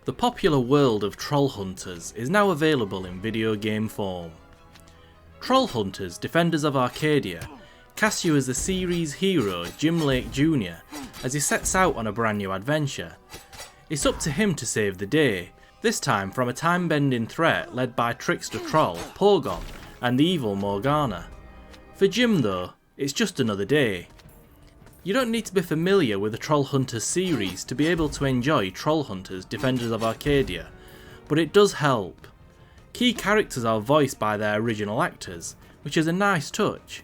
The popular world of Trollhunters is now available in video game form. Trollhunters, Defenders of Arcadia, casts you as the series hero Jim Lake Jr. as he sets out on a brand new adventure. It's up to him to save the day, this time from a time-bending threat led by trickster troll Pogon and the evil Morgana. For Jim though, it's just another day. You don't need to be familiar with the Trollhunters series to be able to enjoy Trollhunters Defenders of Arcadia, but it does help. Key characters are voiced by their original actors, which is a nice touch,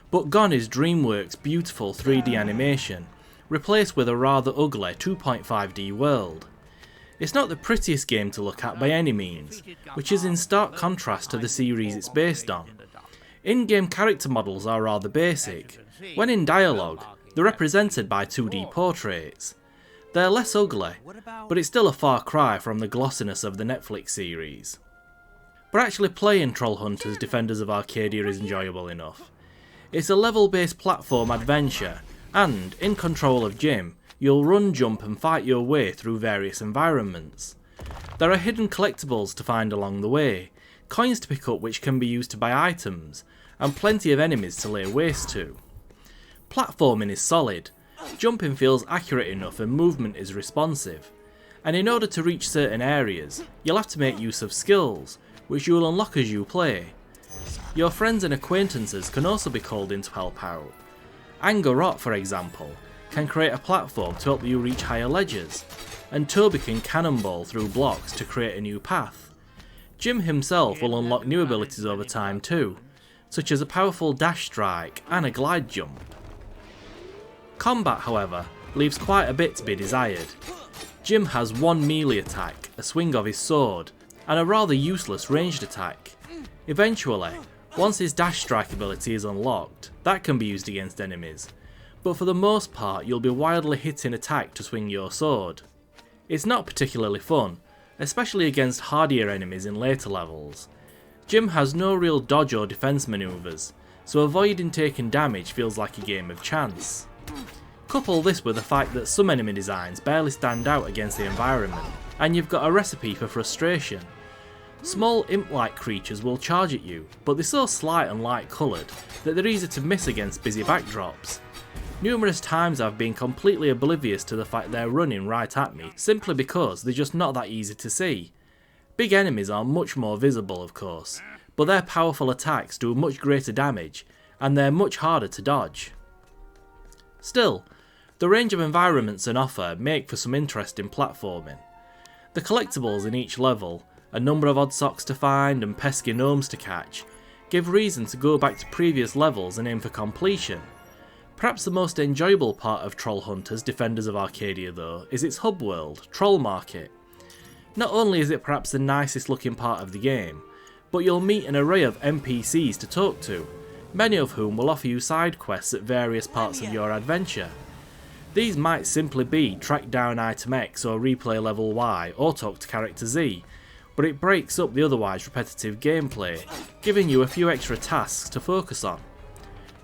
but gone is DreamWorks' beautiful 3D animation, replaced with a rather ugly 2.5D world. It's not the prettiest game to look at by any means, which is in stark contrast to the series it's based on. In-game character models are rather basic. When in dialogue, they're represented by 2D portraits. They're less ugly, but it's still a far cry from the glossiness of the Netflix series. But actually playing Trollhunters Defenders of Arcadia is enjoyable enough. It's a level-based platform adventure, and, in control of Jim, you'll run, jump and fight your way through various environments. There are hidden collectibles to find along the way, coins to pick up which can be used to buy items, and plenty of enemies to lay waste to. Platforming is solid, jumping feels accurate enough and movement is responsive, and in order to reach certain areas, you'll have to make use of skills, which you'll unlock as you play. Your friends and acquaintances can also be called in to help out. Angarot, for example, can create a platform to help you reach higher ledges, and Toby can cannonball through blocks to create a new path. Jim himself will unlock new abilities over time too, such as a powerful dash strike and a glide jump. Combat, however, leaves quite a bit to be desired. Jim has one melee attack, a swing of his sword, and a rather useless ranged attack. Eventually, once his dash strike ability is unlocked, that can be used against enemies, but for the most part you'll be wildly hitting attack to swing your sword. It's not particularly fun, especially against hardier enemies in later levels. Jim has no real dodge or defense maneuvers, so avoiding taking damage feels like a game of chance. Couple this with the fact that some enemy designs barely stand out against the environment, and you've got a recipe for frustration. Small imp-like creatures will charge at you, but they're so slight and light coloured that they're easy to miss against busy backdrops. Numerous times I've been completely oblivious to the fact they're running right at me, simply because they're just not that easy to see. Big enemies are much more visible of course, but their powerful attacks do much greater damage, and they're much harder to dodge. Still, the range of environments on offer make for some interesting platforming. The collectibles in each level, a number of odd socks to find and pesky gnomes to catch, give reason to go back to previous levels and aim for completion. Perhaps the most enjoyable part of Trollhunters Defenders of Arcadia though is its hub world, Troll Market. Not only is it perhaps the nicest looking part of the game, but you'll meet an array of NPCs to talk to, many of whom will offer you side quests at various parts of your adventure. These might simply be track down item X or replay level Y or talk to character Z, but it breaks up the otherwise repetitive gameplay, giving you a few extra tasks to focus on.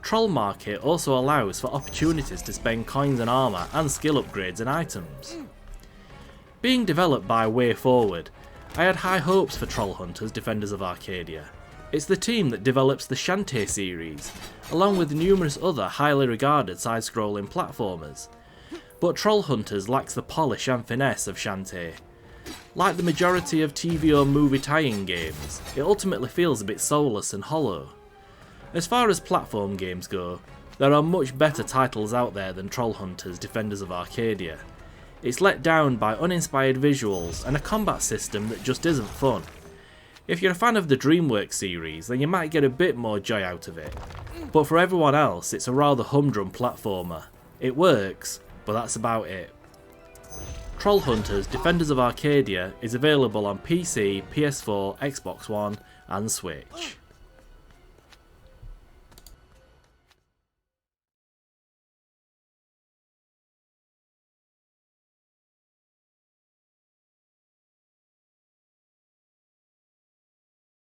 Troll Market also allows for opportunities to spend coins and armour and skill upgrades and items. Being developed by Way Forward, I had high hopes for Trollhunters Defenders of Arcadia. It's the team that develops the Shantae series, along with numerous other highly regarded side-scrolling platformers. But Trollhunters lacks the polish and finesse of Shantae. Like the majority of TV or movie tie-in games, it ultimately feels a bit soulless and hollow. As far as platform games go, there are much better titles out there than Trollhunters Defenders of Arcadia. It's let down by uninspired visuals and a combat system that just isn't fun. If you're a fan of the DreamWorks series, then you might get a bit more joy out of it. But for everyone else, it's a rather humdrum platformer. It works, but that's about it. Trollhunters Defenders of Arcadia is available on PC, PS4, Xbox One and Switch.